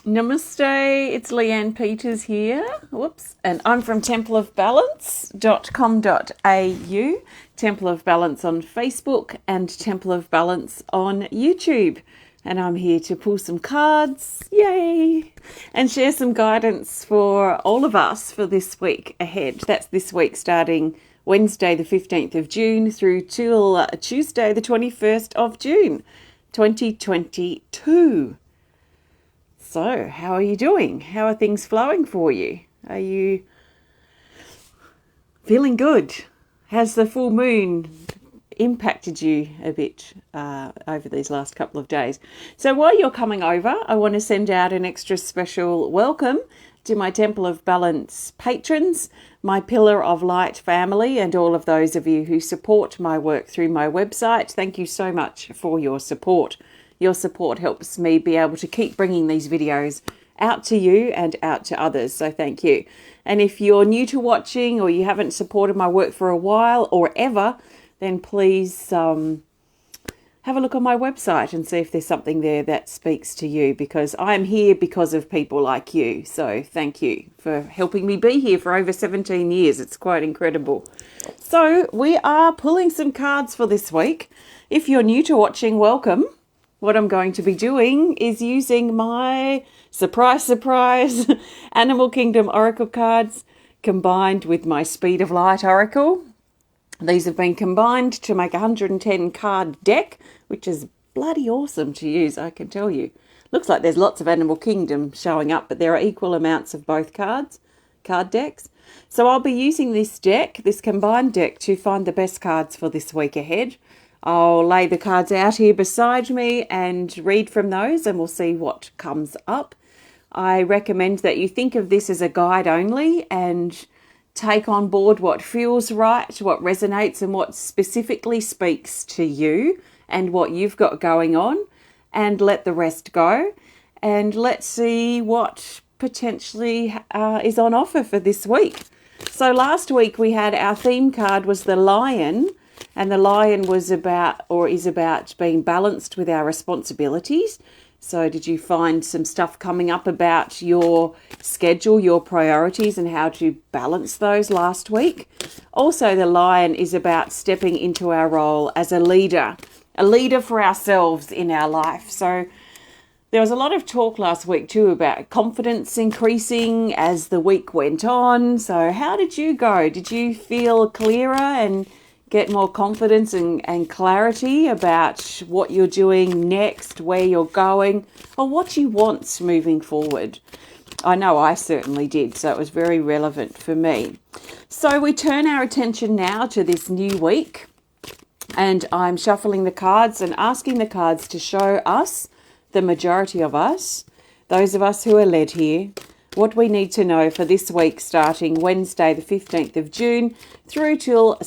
Namaste, it's Leanne Peters here. Whoops. And I'm from templeofbalance.com.au, Temple of Balance on Facebook and Temple of Balance on YouTube. And I'm here to pull some cards, yay, and share some guidance for all of us for this week ahead. That's this week starting Wednesday the 15th of June through till Tuesday the 21st of June, 2022. So, how are you doing? How are things flowing for you? Are you feeling good? Has the full moon impacted you a bit over these last couple of days? So while you're coming over, I want to send out an extra special welcome to my Temple of Balance patrons, my Pillar of Light family, and all of those of you who support my work through my website. Thank you so much for your support. Your support helps me be able to keep bringing these videos out to you and out to others, so thank you. And if you're new to watching or you haven't supported my work for a while or ever, then please have a look on my website and see if there's something there that speaks to you, because I'm here because of people like you. So thank you for helping me be here for over 17 years. It's quite incredible. So we are pulling some cards for this week. If you're new to watching, welcome. What I'm going to be doing is using my surprise, Animal Kingdom Oracle cards combined with my Speed of Light Oracle. These have been combined to make a 110 card deck, which is bloody awesome to use, I can tell you. Looks like there's lots of Animal Kingdom showing up, but there are equal amounts of both card decks. So I'll be using this deck, this combined deck, to find the best cards for this week ahead. I'll lay the cards out here beside me and read from those, and we'll see what comes up. I recommend that you think of this as a guide only and take on board what feels right, what resonates, and what specifically speaks to you and what you've got going on, and let the rest go. And let's see what potentially is on offer for this week. So last week we had our theme card was the Lion. And the Lion was about, or is about, being balanced with our responsibilities. So did you find some stuff coming up about your schedule, your priorities, and how to balance those last week? Also, the Lion is about stepping into our role as a leader for ourselves in our life. So there was a lot of talk last week too about confidence increasing as the week went on. So how did you go? Did you feel clearer and get more confidence and clarity about what you're doing next, where you're going, or what you want moving forward? I know I certainly did, so it was very relevant for me. So we turn our attention now to this new week, and I'm shuffling the cards and asking the cards to show us, the majority of us, those of us who are led here, what we need to know for this week starting Wednesday the 15th of June through till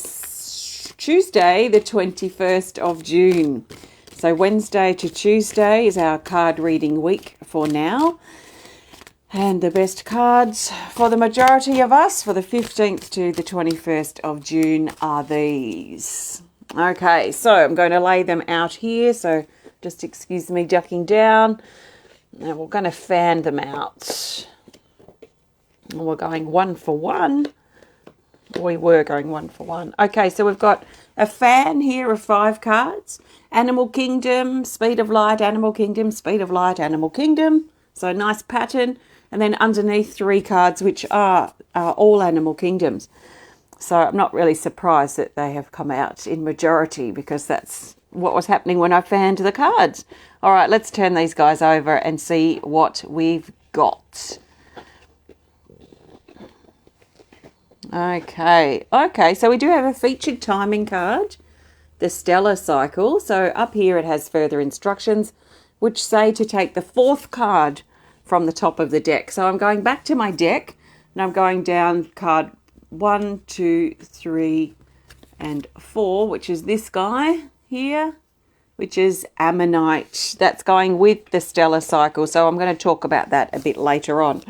Tuesday the 21st of June. So Wednesday to Tuesday is our card reading week for now. And the best cards for the majority of us for the 15th to the 21st of June are these. Okay, so I'm going to lay them out here. So just excuse me ducking down. Now we're going to fan them out. And we're going one for one. We were going one for one. Okay, so we've got a fan here of 5 cards. Animal Kingdom, Speed of Light, Animal Kingdom, Speed of Light, Animal Kingdom. So nice pattern. And then underneath 3 cards, which are all Animal Kingdoms. So I'm not really surprised that they have come out in majority, because that's what was happening when I fanned the cards. All right, let's turn these guys over and see what we've got. Okay, so we do have a featured timing card, the Stellar Cycle. So up here it has further instructions, which say to take the 4th card from the top of the deck. So I'm going back to my deck, and I'm going down card 1, 2, 3, and 4, which is this guy here, which is Ammonite. That's going with the Stellar Cycle. So I'm going to talk about that a bit later on.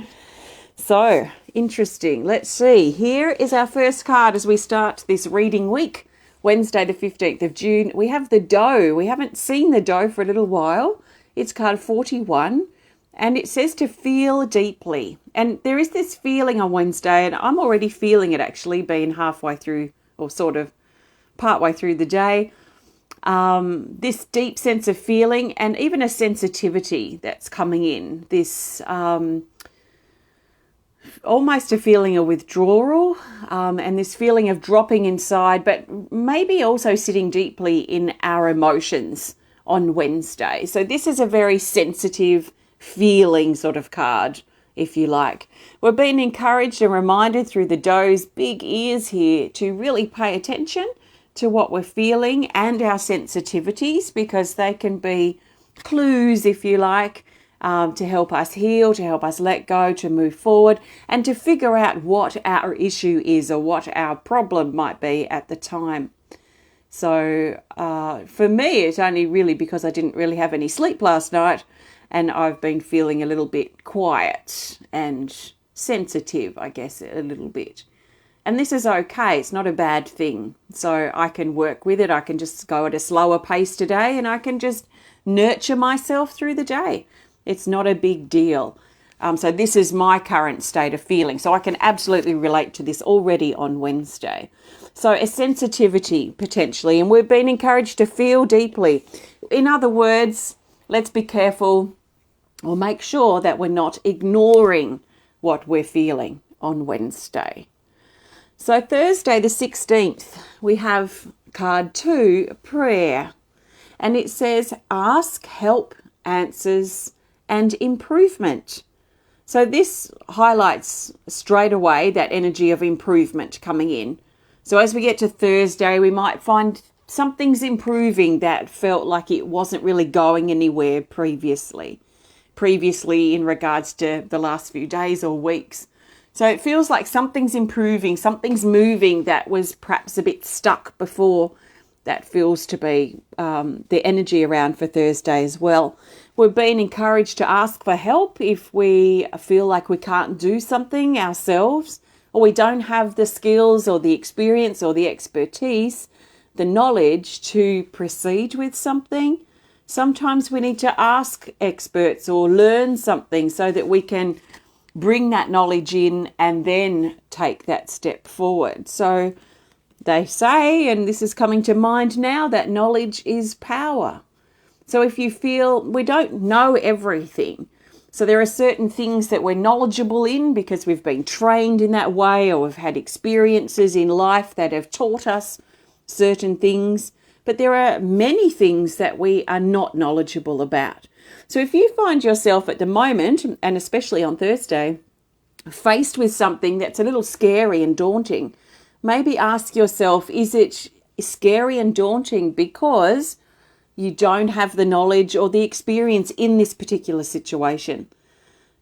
So, interesting. Let's see. Here is our first card as we start this reading week. Wednesday the 15th of June. We have the Doe. We haven't seen the Doe for a little while. It's card 41. And it says to feel deeply. And there is this feeling on Wednesday, and I'm already feeling it actually, being halfway through or sort of partway through the day. This deep sense of feeling and even a sensitivity that's coming in. This almost a feeling of withdrawal and this feeling of dropping inside, but maybe also sitting deeply in our emotions on Wednesday. So this is a very sensitive feeling sort of card, if you like. We're being encouraged and reminded through the doe's big ears here to really pay attention to what we're feeling and our sensitivities, because they can be clues, if you like, to help us heal, to help us let go, to move forward, and to figure out what our issue is or what our problem might be at the time. So for me, it's only really because I didn't really have any sleep last night, and I've been feeling a little bit quiet and sensitive, I guess, a little bit. And this is okay. It's not a bad thing. So I can work with it. I can just go at a slower pace today, and I can just nurture myself through the day. It's not a big deal. So this is my current state of feeling. So I can absolutely relate to this already on Wednesday. So a sensitivity potentially, and we've been encouraged to feel deeply. In other words, let's be careful or make sure that we're not ignoring what we're feeling on Wednesday. So Thursday the 16th, we have card 2, prayer. And it says, ask, help, answers, and improvement. So this highlights straight away that energy of improvement coming in. So as we get to Thursday, we might find something's improving that felt like it wasn't really going anywhere previously in regards to the last few days or weeks. So it feels like something's improving, something's moving that was perhaps a bit stuck before. That feels to be the energy around for Thursday as well. We're being encouraged to ask for help if we feel like we can't do something ourselves, or we don't have the skills or the experience or the expertise, the knowledge to proceed with something. Sometimes we need to ask experts or learn something so that we can bring that knowledge in and then take that step forward. So they say, and this is coming to mind now, that knowledge is power. So if you feel we don't know everything, so there are certain things that we're knowledgeable in because we've been trained in that way, or we've had experiences in life that have taught us certain things, but there are many things that we are not knowledgeable about. So if you find yourself at the moment, and especially on Thursday, faced with something that's a little scary and daunting, maybe ask yourself, is it scary and daunting because you don't have the knowledge or the experience in this particular situation?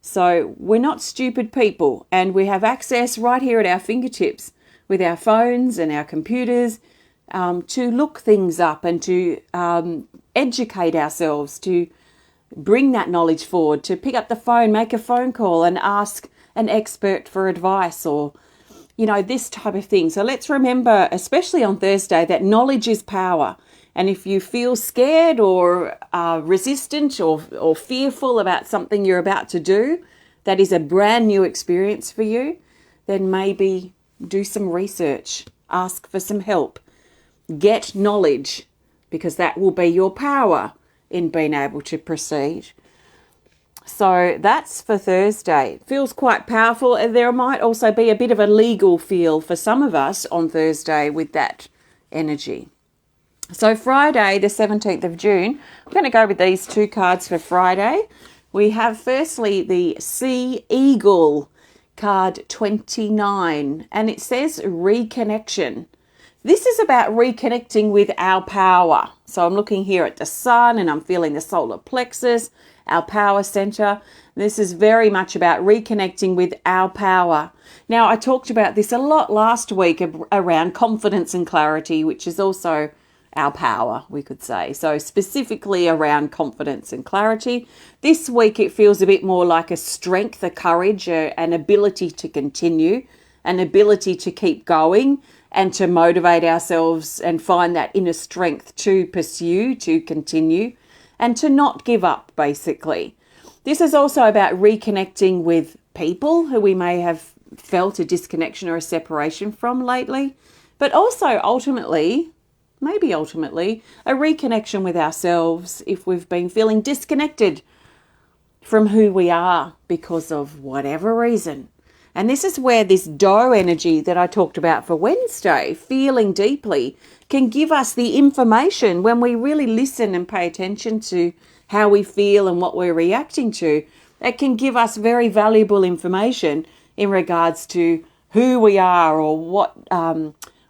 So we're not stupid people, and we have access right here at our fingertips with our phones and our computers to look things up and to educate ourselves, to bring that knowledge forward, to pick up the phone, make a phone call and ask an expert for advice, or this type of thing. So let's remember, especially on Thursday, that knowledge is power. And if you feel scared or resistant or fearful about something you're about to do, that is a brand new experience for you, then maybe do some research, ask for some help, get knowledge, because that will be your power in being able to proceed. So that's for Thursday. It feels quite powerful. And there might also be a bit of a legal feel for some of us on Thursday with that energy. So Friday, the 17th of June, I'm going to go with these 2 cards for Friday. We have firstly the Sea Eagle, card 29, and it says reconnection. This is about reconnecting with our power. So I'm looking here at the sun and I'm feeling the solar plexus, our power center. This is very much about reconnecting with our power. Now, I talked about this a lot last week around confidence and clarity, which is also our power, we could say. So specifically around confidence and clarity. This week it feels a bit more like a strength, a courage, an ability to continue, an ability to keep going and to motivate ourselves and find that inner strength to pursue, to continue, and to not give up, basically. This is also about reconnecting with people who we may have felt a disconnection or a separation from lately, but also ultimately, maybe ultimately, a reconnection with ourselves if we've been feeling disconnected from who we are because of whatever reason. And this is where this dough energy that I talked about for Wednesday, feeling deeply, can give us the information when we really listen and pay attention to how we feel and what we're reacting to. It can give us very valuable information in regards to who we are or what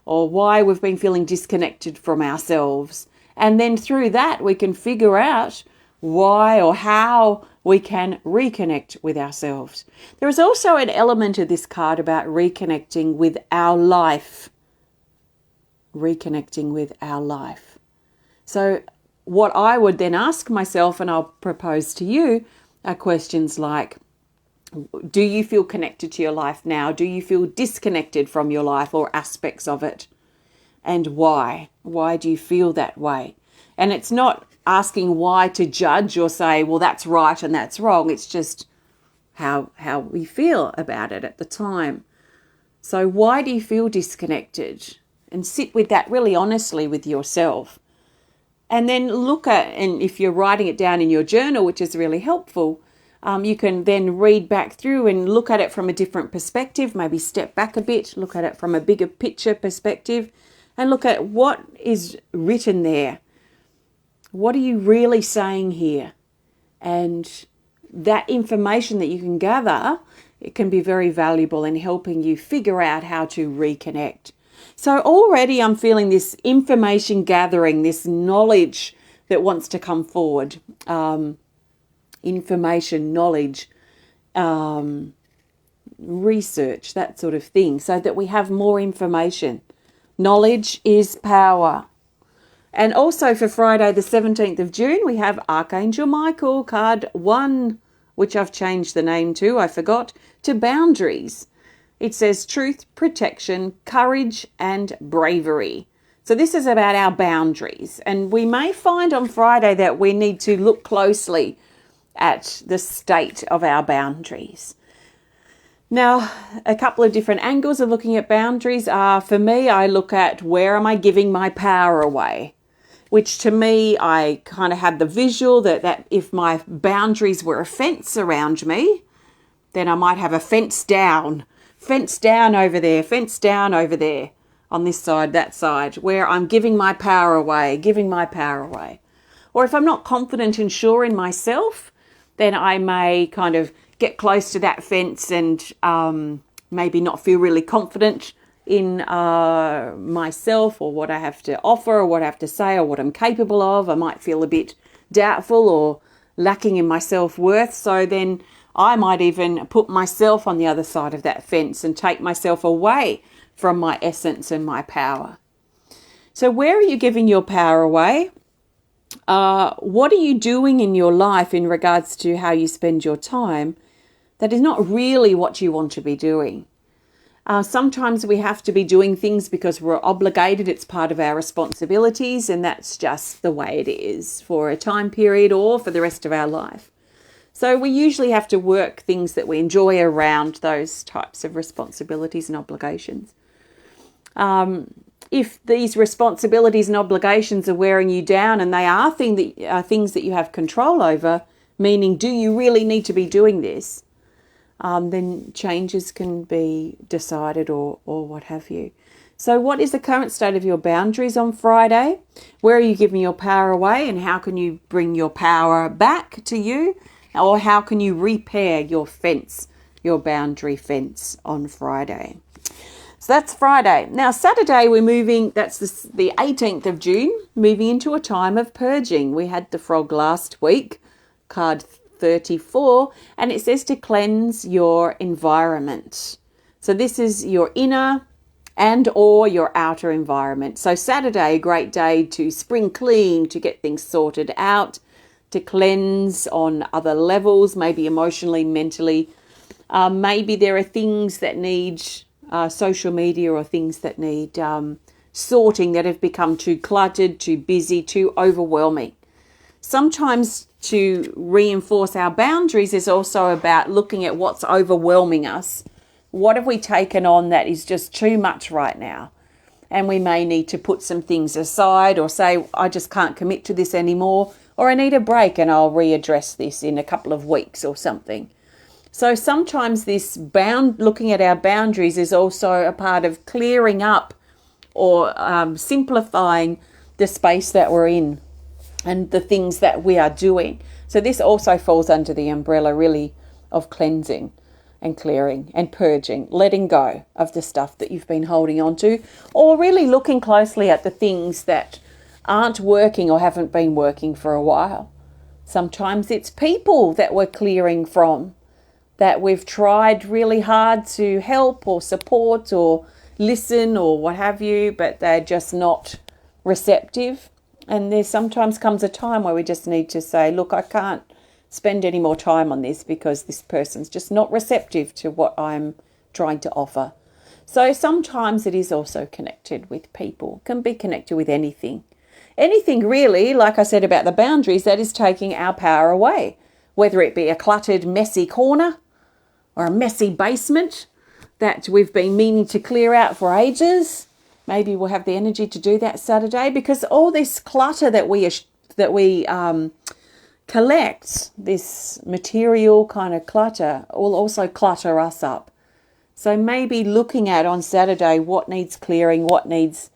or why we've been feeling disconnected from ourselves. And then through that, we can figure out why or how we can reconnect with ourselves. There is also an element of this card about reconnecting with our life. Reconnecting with our life. So what I would then ask myself, and I'll propose to you, are questions like, do you feel connected to your life now? Do you feel disconnected from your life or aspects of it? And why? Why do you feel that way? And it's not asking why to judge or say, well, that's right and that's wrong. It's just how we feel about it at the time. So why do you feel disconnected? And sit with that really honestly with yourself. And then look at, and if you're writing it down in your journal, which is really helpful, you can then read back through and look at it from a different perspective, maybe step back a bit, look at it from a bigger picture perspective, and look at what is written there. What are you really saying here? And that information that you can gather, it can be very valuable in helping you figure out how to reconnect. So already I'm feeling this information gathering, this knowledge that wants to come forward. Information, knowledge, research, that sort of thing, so that we have more information. Knowledge is power. And also for Friday the 17th of June, we have Archangel Michael, card 1, which I've changed the name to, I forgot, to boundaries. It says truth, protection, courage, and bravery. So this is about our boundaries. And we may find on Friday that we need to look closely at the state of our boundaries. Now, a couple of different angles of looking at boundaries are, for me, I look at where am I giving my power away? Which to me, I kind of had the visual that if my boundaries were a fence around me, then I might have a fence down over there, on this side, that side, where I'm giving my power away. Or if I'm not confident and sure in myself, then I may kind of get close to that fence and maybe not feel really confident in myself or what I have to offer or what I have to say or what I'm capable of. I might feel a bit doubtful or lacking in my self-worth. So then I might even put myself on the other side of that fence and take myself away from my essence and my power. So where are you giving your power away? What are you doing in your life in regards to how you spend your time that is not really what you want to be doing? Sometimes we have to be doing things because we're obligated. It's part of our responsibilities, and that's just the way it is for a time period or for the rest of our life. So we usually have to work things that we enjoy around those types of responsibilities and obligations. If these responsibilities and obligations are wearing you down and they are things that you have control over, meaning do you really need to be doing this, then changes can be decided or what have you. So what is the current state of your boundaries on Friday? Where are you giving your power away, and how can you bring your power back to you? Or how can you repair your fence, your boundary fence on Friday? So that's Friday. Now Saturday we're moving, that's the 18th of June, moving into a time of purging. We had the frog last week, card 34, and it says to cleanse your environment. So this is your inner and or your outer environment. So Saturday, a great day to spring clean, to get things sorted out, to cleanse on other levels, maybe emotionally, mentally. Maybe there are things that need social media or things that need sorting that have become too cluttered, too busy, too overwhelming. Sometimes to reinforce our boundaries is also about looking at what's overwhelming us. What have we taken on that is just too much right now? And we may need to put some things aside or say, I just can't commit to this anymore, or I need a break and I'll readdress this in a couple of weeks or something. So sometimes this looking at our boundaries is also a part of clearing up or simplifying the space that we're in and the things that we are doing. So this also falls under the umbrella really of cleansing and clearing and purging, letting go of the stuff that you've been holding on to, or really looking closely at the things that aren't working or haven't been working for a while. Sometimes it's people that we're clearing from, that we've tried really hard to help or support or listen or what have you, but they're just not receptive. And there sometimes comes a time where we just need to say, look, I can't spend any more time on this because this person's just not receptive to what I'm trying to offer. So sometimes it is also connected with people, can be connected with anything. Anything really, like I said about the boundaries, that is taking our power away, whether it be a cluttered, messy corner or a messy basement that we've been meaning to clear out for ages. Maybe we'll have the energy to do that Saturday, because all this clutter that we collect, this material kind of clutter, will also clutter us up. So maybe looking at on Saturday what needs clearing, what needs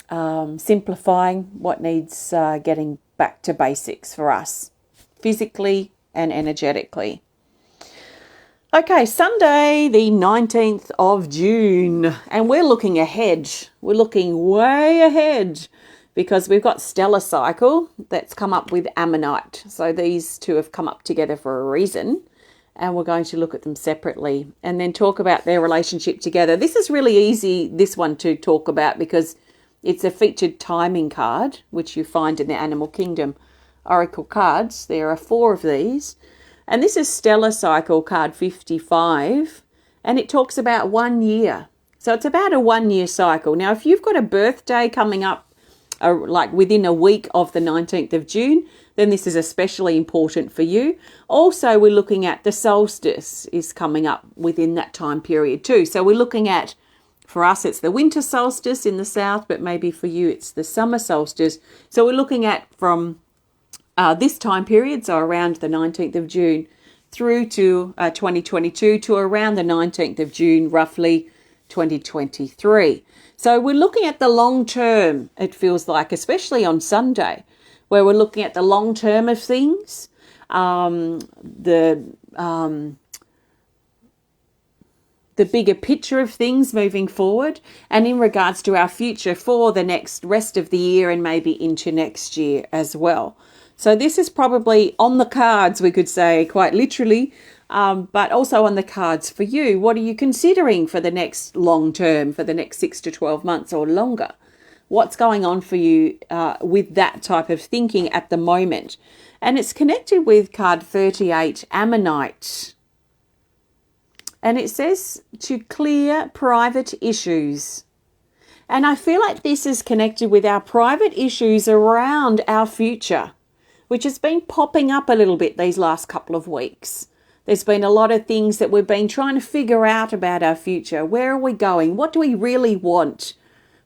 simplifying, what needs getting back to basics for us, physically and energetically. Okay, Sunday, the 19th of June, and we're looking ahead. We're looking way ahead because we've got stellar cycle that's come up with ammonite. So these two have come up together for a reason, and we're going to look at them separately and then talk about their relationship together. This is really easy, this one, to talk about because it's a featured timing card, which you find in the Animal Kingdom Oracle cards. There are 4 of these. And this is Stellar Cycle card 55, and it talks about 1 year. So it's about a 1 year cycle. Now, if you've got a birthday coming up, like within a week of the 19th of June, then this is especially important for you. Also, we're looking at the solstice is coming up within that time period too. So we're looking at, for us, it's the winter solstice in the south, but maybe for you, it's the summer solstice. So we're looking at from this time period, so around the 19th of June through to 2022 to around the 19th of June, roughly 2023. So we're looking at the long term, it feels like, especially on Sunday, where we're looking at the long term of things, the bigger picture of things moving forward, and in regards to our future for the next rest of the year and maybe into next year as well. So this is probably on the cards, we could say, quite literally, but also on the cards for you. What are you considering for the next long term, for the next 6 to 12 months or longer? What's going on for you with that type of thinking at the moment? And it's connected with card 38, Ammonite. And it says to clear private issues. And I feel like this is connected with our private issues around our future, which has been popping up a little bit these last couple of weeks. There's been a lot of things that we've been trying to figure out about our future. Where are we going? What do we really want?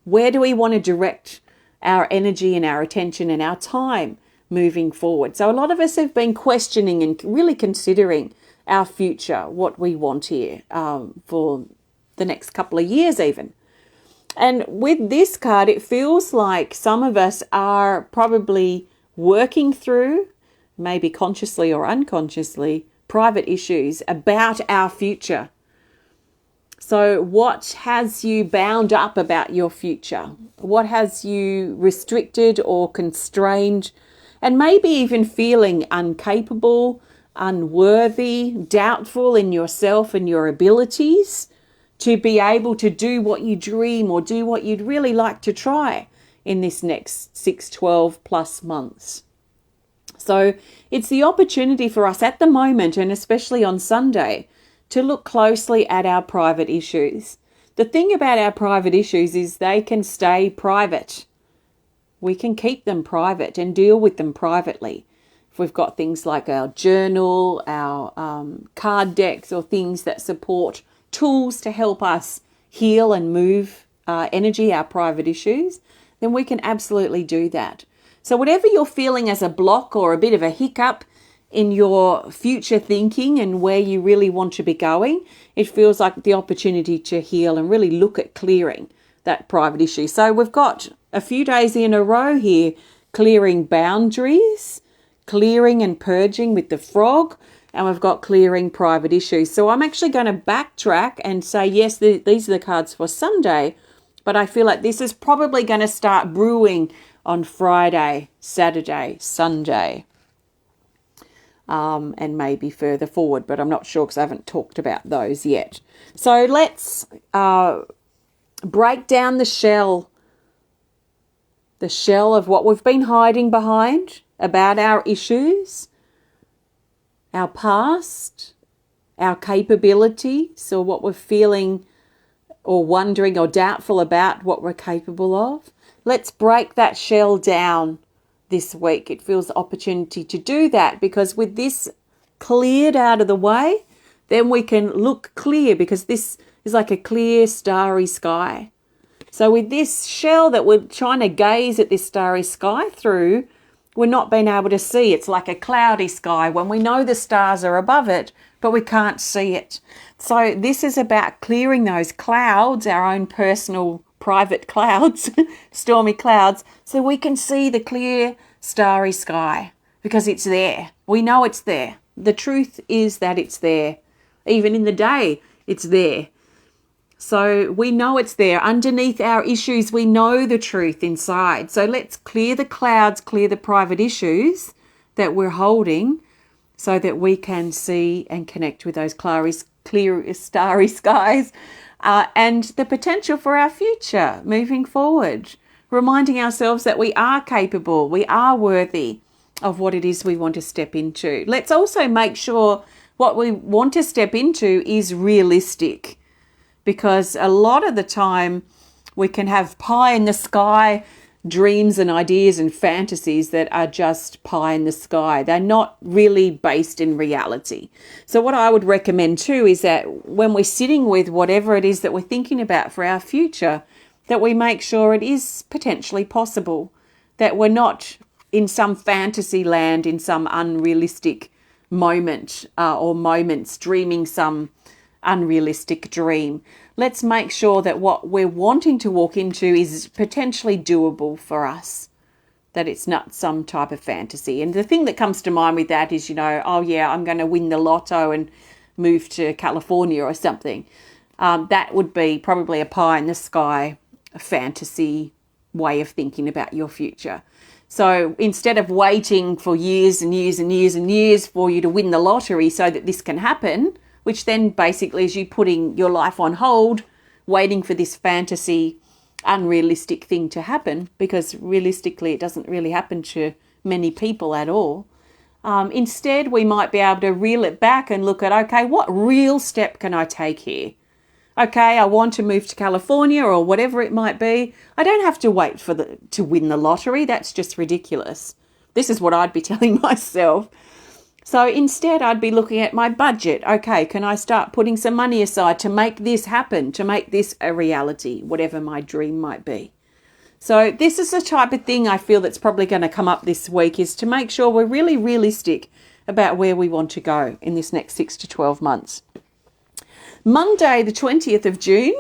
Where do we want to direct our energy and our attention and our time moving forward? So a lot of us have been questioning and really considering our future, what we want here for the next couple of years even. And with this card, it feels like some of us are probably working through, maybe consciously or unconsciously, private issues about our future. So what has you bound up about your future? What has you restricted or constrained? And maybe even feeling incapable, unworthy, doubtful in yourself and your abilities to be able to do what you dream or do what you'd really like to try in this next 6, 12 plus months. So it's the opportunity for us at the moment, and especially on Sunday, to look closely at our private issues. The thing about our private issues is they can stay private. We can keep them private and deal with them privately If we've got things like our journal, our card decks, or things that support tools to help us heal and move energy, our private issues, then we can absolutely do that. So whatever you're feeling as a block or a bit of a hiccup in your future thinking and where you really want to be going, it feels like the opportunity to heal and really look at clearing that private issue. So we've got a few days in a row here clearing boundaries, clearing and purging with the frog, and we've got clearing private issues. So I'm actually going to backtrack and say, yes, these are the cards for Sunday, but I feel like this is probably going to start brewing on Friday, Saturday, Sunday, and maybe further forward, but I'm not sure because I haven't talked about those yet. So let's break down the shell of what we've been hiding behind about our issues, our past, our capability, so what we're feeling or wondering or doubtful about what we're capable of. Let's break that shell down this week. It feels the opportunity to do that because with this cleared out of the way, then we can look clear because this is like a clear starry sky. So with this shell that we're trying to gaze at this starry sky through, we're not being able to see. It's like a cloudy sky when we know the stars are above it, but we can't see it. So this is about clearing those clouds, our own personal private clouds, stormy clouds, so we can see the clear starry sky because it's there. We know it's there. The truth is that it's there. Even in the day, it's there. So we know it's there. Underneath our issues, we know the truth inside. So let's clear the clouds, clear the private issues that we're holding so that we can see and connect with those clear starry skies and the potential for our future moving forward. Reminding ourselves that we are capable, we are worthy of what it is we want to step into. Let's also make sure what we want to step into is realistic. Because a lot of the time we can have pie in the sky dreams and ideas and fantasies that are just pie in the sky. They're not really based in reality. So what I would recommend too is that when we're sitting with whatever it is that we're thinking about for our future, that we make sure it is potentially possible, that we're not in some fantasy land, in some unrealistic moment or moments, dreaming some unrealistic dream. Let's make sure that what we're wanting to walk into is potentially doable for us, that it's not some type of fantasy. And the thing that comes to mind with that is, oh yeah, I'm going to win the lotto and move to California or something. That would be probably a pie in the sky, a fantasy way of thinking about your future. So instead of waiting for years and years and years and years for you to win the lottery so that this can happen, which then basically is you putting your life on hold, waiting for this fantasy, unrealistic thing to happen, because realistically it doesn't really happen to many people at all. Instead, we might be able to reel it back and look at, okay, what real step can I take here? Okay, I want to move to California or whatever it might be. I don't have to wait to win the lottery. That's just ridiculous. This is what I'd be telling myself. So instead, I'd be looking at my budget. Okay, can I start putting some money aside to make this happen, to make this a reality, whatever my dream might be? So this is the type of thing I feel that's probably going to come up this week, is to make sure we're really realistic about where we want to go in this next 6 to 12 months. Monday, the 20th of June,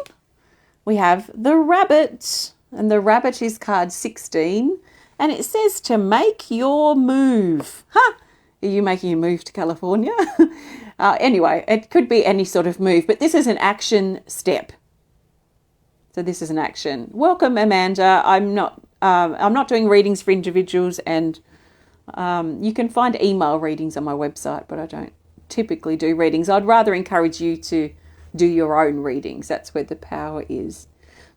we have the rabbit, and the rabbit is card 16, and it says to make your move. Are you making a move to California? Anyway, it could be any sort of move, but this is an action step. So this is an action. Welcome, Amanda. I'm not doing readings for individuals, and you can find email readings on my website, but I don't typically do readings. I'd rather encourage you to do your own readings. That's where the power is.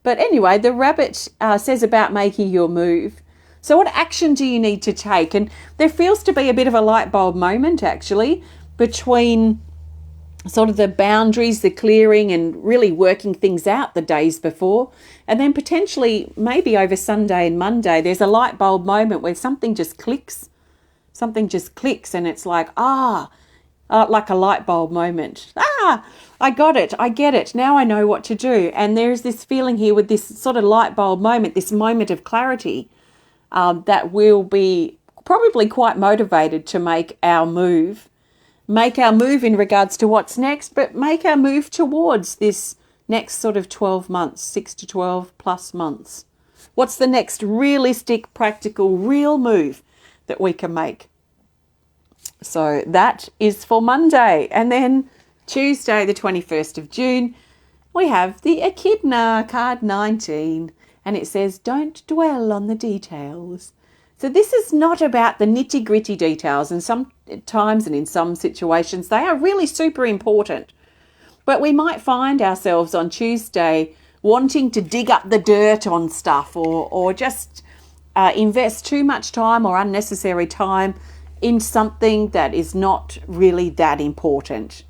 But anyway, the rabbit says about making your move. So what action do you need to take? And there feels to be a bit of a light bulb moment, actually, between sort of the boundaries, the clearing, and really working things out the days before. And then potentially, maybe over Sunday and Monday, there's a light bulb moment where something just clicks. Something just clicks and it's like, like a light bulb moment. I got it. I get it. Now I know what to do. And there's this feeling here with this sort of light bulb moment, this moment of clarity, that we'll be probably quite motivated to make our move. Make our move in regards to what's next, but make our move towards this next sort of 12 months, 6 to 12 plus months. What's the next realistic, practical, real move that we can make? So that is for Monday. And then Tuesday, the 21st of June, we have the Echidna Card 19. And it says, don't dwell on the details. So this is not about the nitty-gritty details. And sometimes and in some situations, they are really super important. But we might find ourselves on Tuesday wanting to dig up the dirt on stuff or just invest too much time or unnecessary time in something that is not really that important.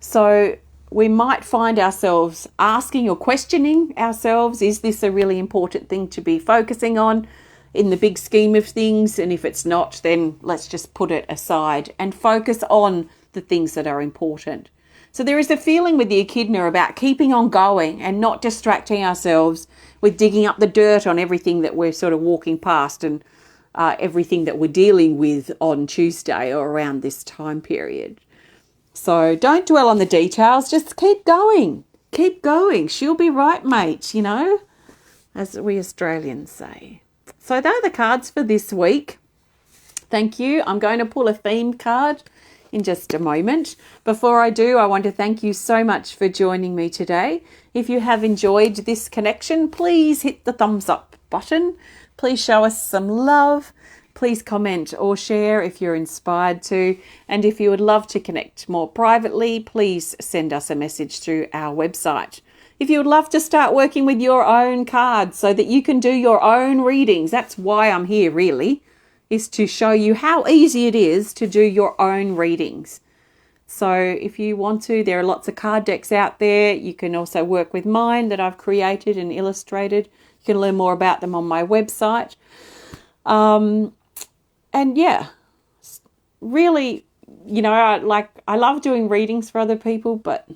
So we might find ourselves asking or questioning ourselves, is this a really important thing to be focusing on in the big scheme of things? And if it's not, then let's just put it aside and focus on the things that are important. So there is a feeling with the Echidna about keeping on going and not distracting ourselves with digging up the dirt on everything that we're sort of walking past and everything that we're dealing with on Tuesday or around this time period. So don't dwell on the details, just keep going. Keep going. She'll be right, mate, you know, as we Australians say. So they're the cards for this week. Thank you. I'm going to pull a theme card in just a moment. Before I do, I want to thank you so much for joining me today. If you have enjoyed this connection, please hit the thumbs up button. Please show us some love. Please comment or share if you're inspired to. And if you would love to connect more privately, please send us a message through our website. If you would love to start working with your own cards so that you can do your own readings, that's why I'm here really, is to show you how easy it is to do your own readings. So if you want to, there are lots of card decks out there. You can also work with mine that I've created and illustrated. You can learn more about them on my website. And yeah, really, you know, I love doing readings for other people, but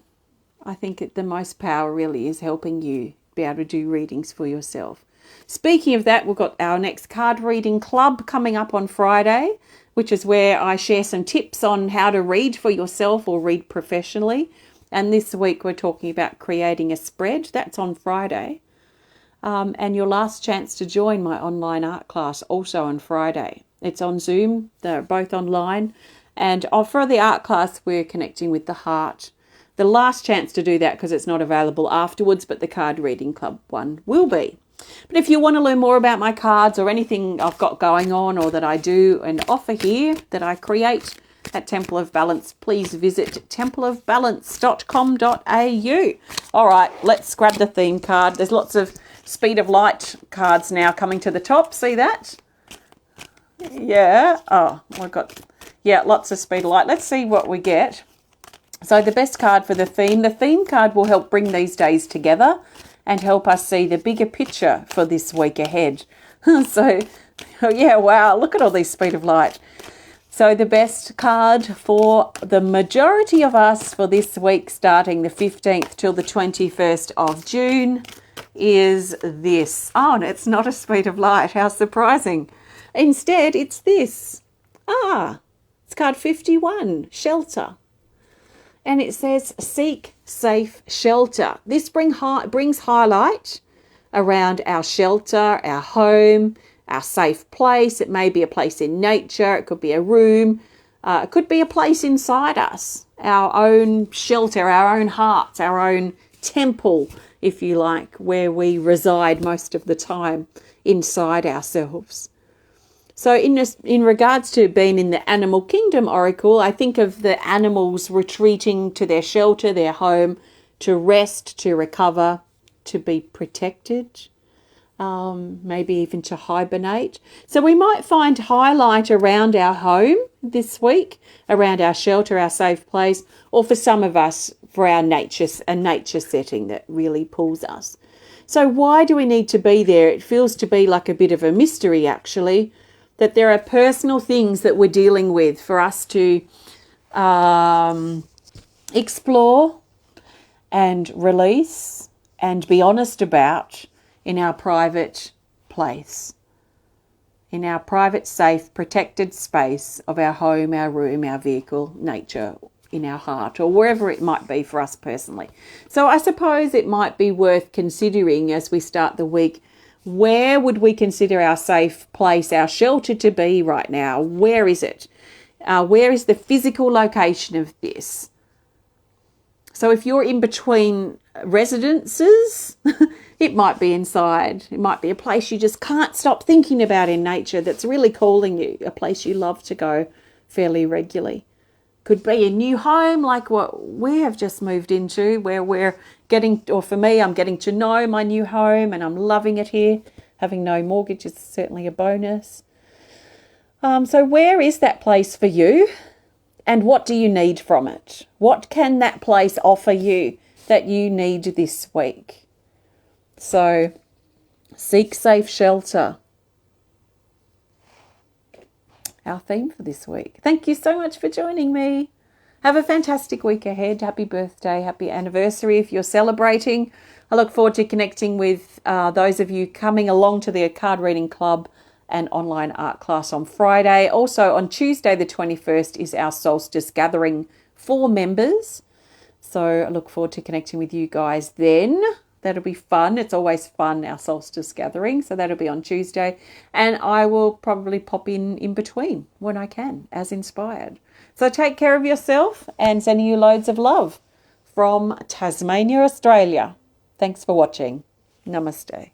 I think the most power really is helping you be able to do readings for yourself. Speaking of that, we've got our next card reading club coming up on Friday, which is where I share some tips on how to read for yourself or read professionally. And this week we're talking about creating a spread. That's on Friday. And your last chance to join my online art class also on Friday. It's on Zoom. They're both online. And for the art class, we're connecting with the heart. The last chance to do that because it's not available afterwards, but the card reading club one will be. But if you want to learn more about my cards or anything I've got going on or that I do and offer here that I create at Temple of Balance, please visit templeofbalance.com.au. All right, let's grab the theme card. There's lots of Speed of Light cards now coming to the top. See that? Yeah. Oh, I've got, lots of Speed of Light. Let's see what we get. So the best card for the theme card will help bring these days together and help us see the bigger picture for this week ahead. So, yeah, wow, look at all these Speed of Light. So the best card for the majority of us for this week, starting the 15th till the 21st of June, is this. Oh, and it's not a Speed of Light. How surprising. Instead, it's this. It's card 51, Shelter. And it says, seek safe shelter. This brings highlight around our shelter, our home, our safe place. It may be a place in nature. It could be a room. It could be a place inside us, our own shelter, our own hearts, our own temple, if you like, where we reside most of the time inside ourselves. So in regards to being in the animal kingdom oracle, I think of the animals retreating to their shelter, their home, to rest, to recover, to be protected, maybe even to hibernate. So we might find highlight around our home this week, around our shelter, our safe place, or for some of us, for a nature setting that really pulls us. So why do we need to be there? It feels to be like a bit of a mystery, actually. that there are personal things that we're dealing with for us to explore and release and be honest about in our private place, in our private, safe, protected space of our home, our room, our vehicle, nature, in our heart, or wherever it might be for us personally. So I suppose it might be worth considering as we start the week, where would we consider our safe place, our shelter to be right now? Where is it? Where is the physical location of this? So if you're in between residences, it might be inside. It might be a place you just can't stop thinking about in nature that's really calling you, a place you love to go fairly regularly. Could be a new home like what we have just moved into, where we're getting, or for me, I'm getting to know my new home and I'm loving it here. Having no mortgage is certainly a bonus. So where is that place for you? And what do you need from it? What can that place offer you that you need this week? So seek safe shelter. Our theme for this week. Thank you so much for joining me. Have a fantastic week ahead. Happy birthday, happy anniversary if you're celebrating. I look forward to connecting with those of you coming along to the card reading club and online art class on Friday. Also on Tuesday the 21st is our Solstice Gathering for members. So I look forward to connecting with you guys then. That'll be fun. It's always fun, our Solstice Gathering. So that'll be on Tuesday. And I will probably pop in between when I can, as inspired. So take care of yourself and sending you loads of love from Tasmania, Australia. Thanks for watching. Namaste.